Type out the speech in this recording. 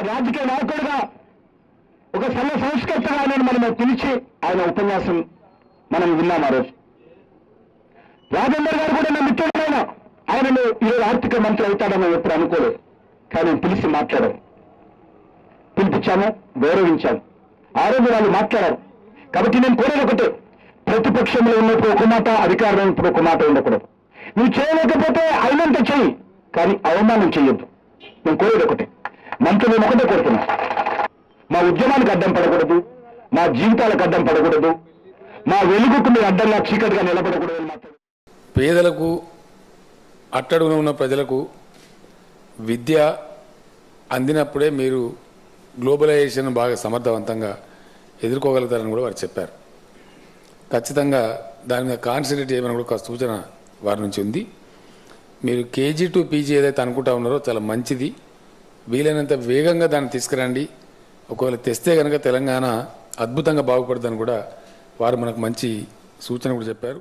రాజకీయ నాయకుడిగా ఒక సంఘ సంస్కర్తగా ఆయనను మనం పిలిచి ఆయన ఉపన్యాసం మనం విన్నాం. ఆ రోజు రాజేందర్ గారు కూడా నా మిత్రుడైన ఆయనను ఈరోజు ఆర్థిక మంత్రి అవుతాడని ఎప్పుడు అనుకోలేదు. కానీ పిలిచి మాట్లాడారు, పిలిపించాము, గౌరవించాము. ఆ రోజు వాళ్ళు మాట్లాడారు. కాబట్టి నేను కోరేది ఒకటే, ప్రతిపక్షంలో ఉన్నప్పుడు ఒక మాట, అధికారంలో ఉన్నప్పుడు ఒక మాట ఉండకూడదు. నువ్వు చేయలేకపోతే అయినంత చెయ్యి, కానీ అవమానం చెయ్యొద్దు. నేను కోరేది ఒకటే, మంత్రులు నేను ఒకటే కోరుతున్నా, మా ఉద్యమానికి అడ్డం పడకూడదు, మా జీవితాలకు అడ్డం పడకూడదు, మా వెలుగుకు మీరు అడ్డంగా చీకటిగా నిలబడకూడదు అని మాట్లాడు. పేదలకు అట్టడుగున ఉన్న ప్రజలకు విద్య అందినప్పుడే మీరు గ్లోబలైజేషన్ బాగా సమర్థవంతంగా ఎదుర్కోగలుగుతారని కూడా వారు చెప్పారు. ఖచ్చితంగా దాని మీద కాన్సన్ట్రేట్ చేయమని కూడా ఒక సూచన వారి నుంచి ఉంది. మీరు కేజీ టు పీజీ ఏదైతే అనుకుంటా ఉన్నారో చాలా మంచిది, వీలైనంత వేగంగా దాన్ని తీసుకురండి. ఒకవేళ తెస్తే కనుక తెలంగాణ అద్భుతంగా బాగుపడుతుందని కూడా వారు మనకు మంచి సూచన కూడా చెప్పారు.